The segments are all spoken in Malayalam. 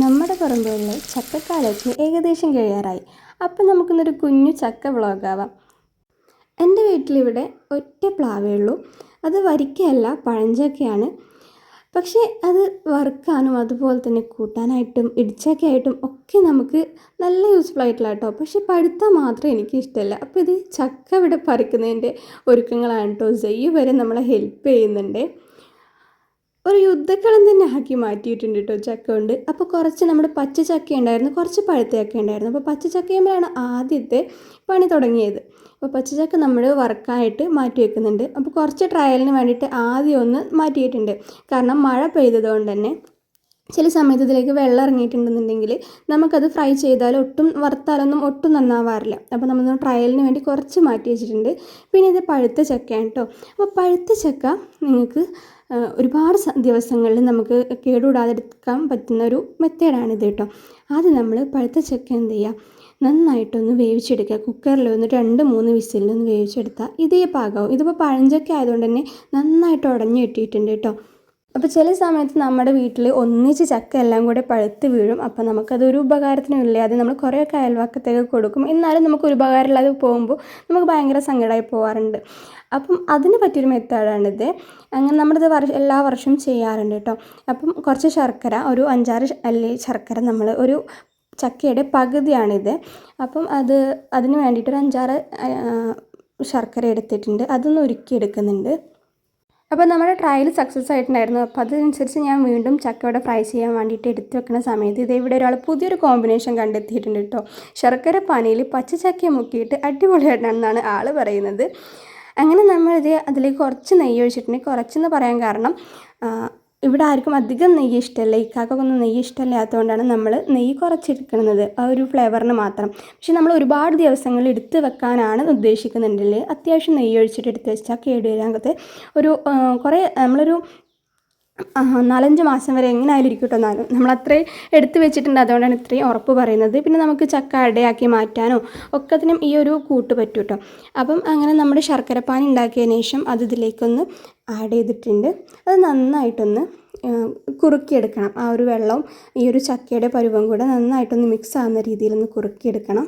നമ്മുടെ പറമ്പുകളിൽ ചക്കക്കാലത്ത് ഏകദേശം കഴിയാറായി. അപ്പം നമുക്കിന്നൊരു കുഞ്ഞു ചക്ക വ്ളോഗാവാം. എൻ്റെ വീട്ടിലിവിടെ ഒറ്റ പ്ലാവേ ഉള്ളൂ. അത് വരിക്കയല്ല, പഴഞ്ചക്കയാണ്. പക്ഷേ അത് വറുക്കാനും അതുപോലെ തന്നെ കൂട്ടാനായിട്ടും ഇടിച്ചക്കയായിട്ടും ഒക്കെ നമുക്ക് നല്ല യൂസ്ഫുൾ ആയിട്ടുള്ള കേട്ടോ. പക്ഷേ പഴുത്താൽ മാത്രം എനിക്ക് ഇഷ്ടമല്ല. അപ്പോൾ ഇത് ചക്ക ഇവിടെ പറിക്കുന്നതിൻ്റെ ഒരുക്കങ്ങളാണ് കേട്ടോ. ജയ്യ് വരെ നമ്മളെ ഹെൽപ്പ് ചെയ്യുന്നുണ്ട്. ഒരു യുദ്ധക്കളം തന്നെ ആക്കി മാറ്റിയിട്ടുണ്ട് കേട്ടോ ചക്ക കൊണ്ട്. അപ്പോൾ കുറച്ച് നമ്മുടെ പച്ച ചക്ക ഉണ്ടായിരുന്നു, കുറച്ച് പഴുത്ത ചക്ക ഉണ്ടായിരുന്നു. അപ്പോൾ പച്ച ചക്കയുമ്പോഴാണ് ആദ്യത്തെ പണി തുടങ്ങിയത്. അപ്പോൾ പച്ചച്ചക്ക നമ്മൾ വറുക്കാനായിട്ട് മാറ്റി വെക്കുന്നുണ്ട്. അപ്പോൾ കുറച്ച് ട്രയലിന് വേണ്ടിയിട്ട് ആദ്യം ഒന്ന് മാറ്റിയിട്ടുണ്ട്. കാരണം മഴ പെയ്തതുകൊണ്ട് തന്നെ ചില സമയത്ത് ഇതിലേക്ക് വെള്ളം ഇറങ്ങിയിട്ടുണ്ടെന്നുണ്ടെങ്കിൽ നമുക്കത് ഫ്രൈ ചെയ്താൽ വറുത്താലൊന്നും ഒട്ടും നന്നാവാറില്ല. അപ്പോൾ നമ്മൾ ട്രയലിന് വേണ്ടി കുറച്ച് മാറ്റി വെച്ചിട്ടുണ്ട്. പിന്നെ ഇത് പഴുത്ത ചക്കയാണ് കേട്ടോ. അപ്പോൾ പഴുത്ത ചക്ക നിങ്ങൾക്ക് ഒരുപാട് ദിവസങ്ങളിൽ നമുക്ക് കേടുകൂടാതെടുക്കാൻ പറ്റുന്ന ഒരു മെത്തേഡാണിത് കേട്ടോ. ആദ്യം നമ്മൾ പഴുത്ത ചക്ക എന്ത് ചെയ്യുക, നന്നായിട്ടൊന്ന് വേവിച്ചെടുക്കുക. കുക്കറിൽ ഒന്ന് 2-3 വിസിലിനൊന്ന് വേവിച്ചെടുത്താൽ ഇതേ പാകമാവും. ഇതിപ്പോൾ പഴഞ്ചക്ക ആയതുകൊണ്ട് തന്നെ നന്നായിട്ട് ഉടഞ്ഞു കിട്ടിയിട്ടുണ്ട് കേട്ടോ. അപ്പോൾ ചില സമയത്ത് നമ്മുടെ വീട്ടിൽ ഒന്നിച്ച് ചക്ക എല്ലാം കൂടെ പഴുത്ത് വീഴും. അപ്പോൾ നമുക്കതൊരു ഉപകാരത്തിനും ഇല്ല. അത് നമ്മൾ കുറേയൊക്കെ അയൽവക്കത്തേക്ക് കൊടുക്കും. എന്നാലും നമുക്ക് ഒരു ഉപകാരമില്ലാതെ പോകുമ്പോൾ നമുക്ക് ഭയങ്കര സങ്കടമായി പോകാറുണ്ട്. അപ്പം അതിന് പറ്റിയൊരു മെത്തേഡാണിത്. അങ്ങനെ നമ്മളിത് എല്ലാ വർഷവും ചെയ്യാറുണ്ട് കേട്ടോ. അപ്പം കുറച്ച് ശർക്കര, ഒരു 5-6 അല്ലി ശർക്കര, നമ്മൾ ഒരു ചക്കയുടെ പകുതിയാണിത്. അപ്പം അതിന് വേണ്ടിയിട്ട് ഒരു 5-6 ശർക്കര എടുത്തിട്ടുണ്ട്. അതൊന്ന് ഉരുക്കിയെടുക്കുന്നുണ്ട്. അപ്പോൾ നമ്മുടെ ട്രയൽ സക്സസ് ആയിട്ടുണ്ടായിരുന്നു. അപ്പോൾ അതനുസരിച്ച് ഞാൻ വീണ്ടും ചക്കയുടെ ഫ്രൈ ചെയ്യാൻ വേണ്ടിയിട്ട് എടുത്ത് വെക്കുന്ന സമയത്ത് ഇവിടെ ഒരാൾ പുതിയൊരു കോമ്പിനേഷൻ കണ്ടെത്തിയിട്ടുണ്ട് കേട്ടോ. ശർക്കര പാനിയിൽ പച്ചച്ചക്ക മുക്കിയിട്ട് അടിപൊളിയായിട്ടാണെന്നാണ് ആൾ പറയുന്നത്. അങ്ങനെ നമ്മളിത് അതിലേക്ക് കുറച്ച് നെയ്യ് ഒഴിച്ചിട്ടുണ്ടെങ്കിൽ, കുറച്ചെന്ന് പറയാൻ കാരണം ഇവിടെ ആർക്കും അധികം നെയ്യ് ഇഷ്ടമല്ല. ഇക്കാക്കൊന്നും നെയ്യ് ഇഷ്ടമില്ലാത്തതുകൊണ്ടാണ് നമ്മൾ നെയ്യ് കുറച്ചെടുക്കുന്നത്, ആ ഒരു ഫ്ലേവറിന് മാത്രം. പക്ഷെ നമ്മൾ ഒരുപാട് ദിവസങ്ങൾ എടുത്ത് വെക്കാനാണ് ഉദ്ദേശിക്കുന്നുണ്ടെങ്കിൽ അത്യാവശ്യം നെയ്യ് ഒഴിച്ചിട്ട് എടുത്ത് വെച്ചാൽ കേടുവരാകത്ത് ഒരു നമ്മളൊരു 4-5 മാസം വരെ എങ്ങനെയായാലും ഇരിക്കും കേട്ടോ. നമ്മളത്രയും എടുത്ത് വെച്ചിട്ടുണ്ട്, അതുകൊണ്ടാണ് ഇത്രയും ഉറപ്പ് പറയുന്നത്. പിന്നെ നമുക്ക് ചക്ക അടയാക്കി മാറ്റാനോ ഒക്കത്തിനും ഈ ഒരു കൂട്ട് പറ്റും കേട്ടോ. അപ്പം അങ്ങനെ നമ്മുടെ ശർക്കരപ്പാനി ഉണ്ടാക്കിയതിന് ശേഷം അത് ഇതിലേക്കൊന്ന് ആഡ് ചെയ്തിട്ടുണ്ട്. അത് നന്നായിട്ടൊന്ന് കുറുക്കിയെടുക്കണം. ആ ഒരു വെള്ളവും ഈ ഒരു ചക്കയുടെ പരുവം കൂടെ നന്നായിട്ടൊന്ന് മിക്സ് ആവുന്ന രീതിയിലൊന്ന് കുറുക്കിയെടുക്കണം.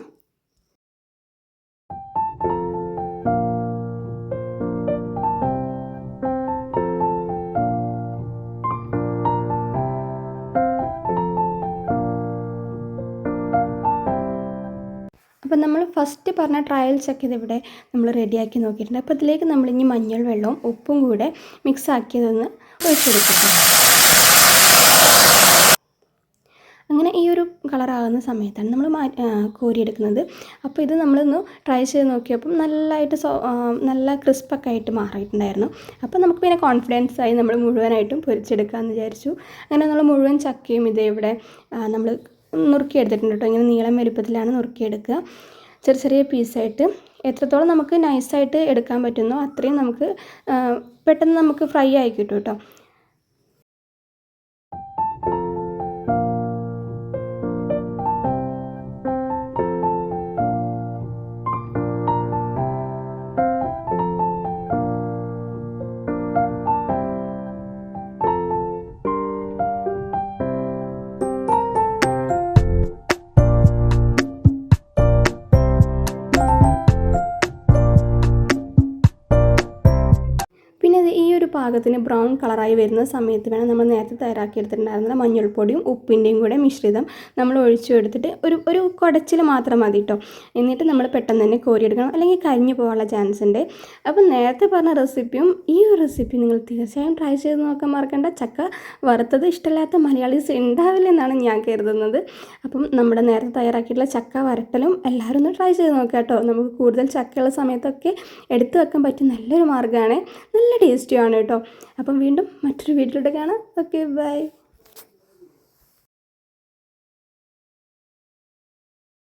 അപ്പം നമ്മൾ ഫസ്റ്റ് പറഞ്ഞ ട്രയൽ ചക്ക ഇതിവിടെ നമ്മൾ റെഡിയാക്കി നോക്കിയിട്ടുണ്ട്. അപ്പോൾ ഇതിലേക്ക് നമ്മളിനി മഞ്ഞൾ വെള്ളവും ഉപ്പും കൂടെ മിക്സ് ആക്കിയതൊന്ന് ഒഴിച്ചെടുത്തിട്ടുണ്ട്. അങ്ങനെ ഈ ഒരു കളറാകുന്ന സമയത്താണ് നമ്മൾ കോരിയെടുക്കുന്നത്. അപ്പോൾ ഇത് നമ്മളൊന്ന് ട്രൈ ചെയ്ത് നോക്കിയപ്പം നല്ല ക്രിസ്പൊക്കെ ആയിട്ട് മാറിയിട്ടുണ്ടായിരുന്നു. അപ്പോൾ നമുക്ക് പിന്നെ കോൺഫിഡൻസ് ആയി നമ്മൾ മുഴുവനായിട്ടും പൊരിച്ചെടുക്കാമെന്ന് വിചാരിച്ചു. അങ്ങനെ നമ്മൾ മുഴുവൻ ചക്കയും ഇവിടെ നമ്മൾ നുറുക്കിയെടുത്തിട്ടുണ്ട് കേട്ടോ. ഇങ്ങനെ നീളം വലുപ്പത്തിലാണ് നുറുക്കിയെടുക്കുക. ചെറിയ പീസായിട്ട് എത്രത്തോളം നമുക്ക് നൈസായിട്ട് എടുക്കാൻ പറ്റുന്നോ അത്രയും നമുക്ക് പെട്ടെന്ന് നമുക്ക് ഫ്രൈ ആയി കിട്ടും കേട്ടോ. പിന്നെ ഈ ഒരു പാകത്തിന് ബ്രൗൺ കളറായി വരുന്ന സമയത്ത് വേണം നമ്മൾ നേരത്തെ തയ്യാറാക്കിയെടുത്തിട്ടുണ്ടായിരുന്ന മഞ്ഞൾപ്പൊടിയും ഉപ്പിൻ്റെയും കൂടെ മിശ്രിതം നമ്മൾ ഒഴിച്ചു എടുത്തിട്ട് ഒരു കുടച്ചിൽ മാത്രം മതി കേട്ടോ. എന്നിട്ട് നമ്മൾ പെട്ടെന്ന് തന്നെ കോരിയെടുക്കണം, അല്ലെങ്കിൽ കരിഞ്ഞു പോകാനുള്ള ചാൻസ് ഉണ്ട്. അപ്പം നേരത്തെ പറഞ്ഞ റെസിപ്പിയും ഈ ഒരു റെസിപ്പി നിങ്ങൾ തീർച്ചയായും ട്രൈ ചെയ്ത് നോക്കാൻ മറക്കണ്ട. ചക്ക വറുത്തത് ഇഷ്ടമില്ലാത്ത മലയാളീസ് ഉണ്ടാവില്ല എന്നാണ് ഞാൻ കരുതുന്നത്. അപ്പം നമ്മുടെ നേരത്തെ തയ്യാറാക്കിയിട്ടുള്ള ചക്ക വരട്ടലും എല്ലാവരും ഒന്ന് ട്രൈ ചെയ്ത് നോക്കാം കേട്ടോ. നമുക്ക് കൂടുതൽ ചക്കയുള്ള സമയത്തൊക്കെ എടുത്തു വെക്കാൻ പറ്റിയ നല്ലൊരു മാർഗ്ഗമാണ്. നല്ല ടേസ്റ്റിയാണ് കേട്ടോ. അപ്പം വീണ്ടും മറ്റൊരു വീഡിയോയിലൂടെ കാണാം. Okay, by.